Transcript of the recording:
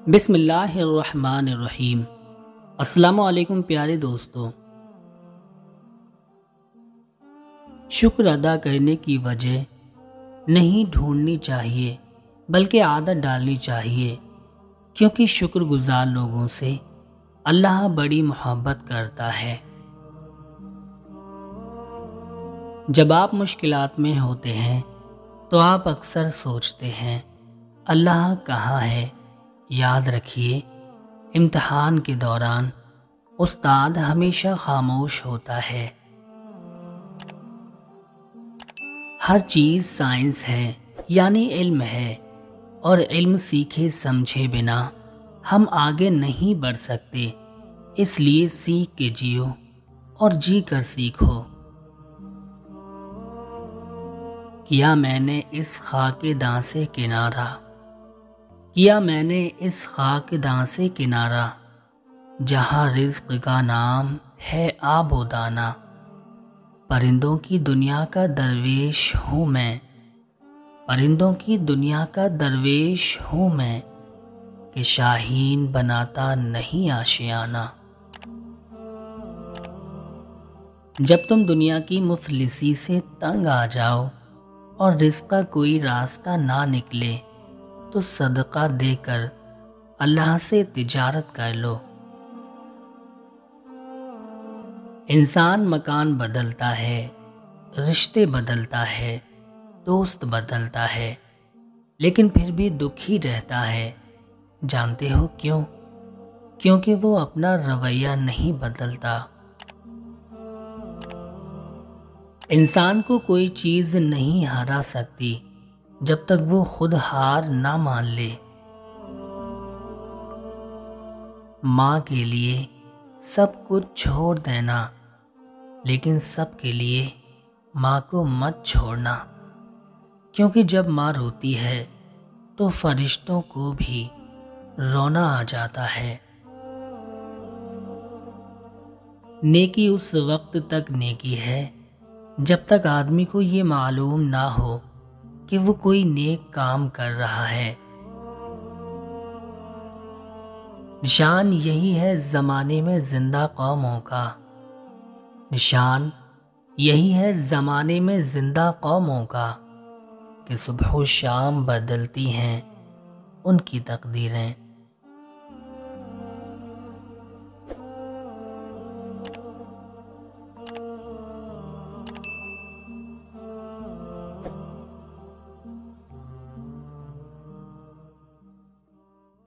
بسم اللہ الرحمن الرحیم۔ السلام علیکم پیارے دوستو۔ شکر ادا کرنے کی وجہ نہیں ڈھونڈنی چاہیے بلکہ عادت ڈالنی چاہیے، کیونکہ شکر گزار لوگوں سے اللہ بڑی محبت کرتا ہے۔ جب آپ مشکلات میں ہوتے ہیں تو آپ اکثر سوچتے ہیں اللہ کہاں ہے؟ یاد رکھیے، امتحان کے دوران استاد ہمیشہ خاموش ہوتا ہے۔ ہر چیز سائنس ہے، یعنی علم ہے، اور علم سیکھے سمجھے بنا ہم آگے نہیں بڑھ سکتے۔ اس لیے سیکھ کے جیو اور جی کر سیکھو۔ کیا میں نے اس خاک داں سے کنارہ، کیا میں نے اس خاک داں سے کنارہ، جہاں رزق کا نام ہے آب و دانہ۔ پرندوں کی دنیا کا درویش ہوں میں، پرندوں کی دنیا کا درویش ہوں میں، کہ شاہین بناتا نہیں آشیانہ۔ جب تم دنیا کی مفلسی سے تنگ آ جاؤ اور رزق کا کوئی راستہ نہ نکلے تو صدقہ دے کر اللہ سے تجارت کر لو۔ انسان مکان بدلتا ہے، رشتے بدلتا ہے، دوست بدلتا ہے، لیکن پھر بھی دکھی رہتا ہے۔ جانتے ہو کیوں؟ کیونکہ وہ اپنا رویہ نہیں بدلتا۔ انسان کو کوئی چیز نہیں ہرا سکتی جب تک وہ خود ہار نہ مان لے۔ ماں کے لیے سب کچھ چھوڑ دینا، لیکن سب کے لیے ماں کو مت چھوڑنا، کیونکہ جب ماں روتی ہے تو فرشتوں کو بھی رونا آ جاتا ہے۔ نیکی اس وقت تک نیکی ہے جب تک آدمی کو یہ معلوم نہ ہو کہ وہ کوئی نیک کام کر رہا ہے۔ نشان یہی ہے زمانے میں زندہ قوموں کا، نشان یہی ہے زمانے میں زندہ قوموں کا، کہ صبح و شام بدلتی ہیں ان کی تقدیریں۔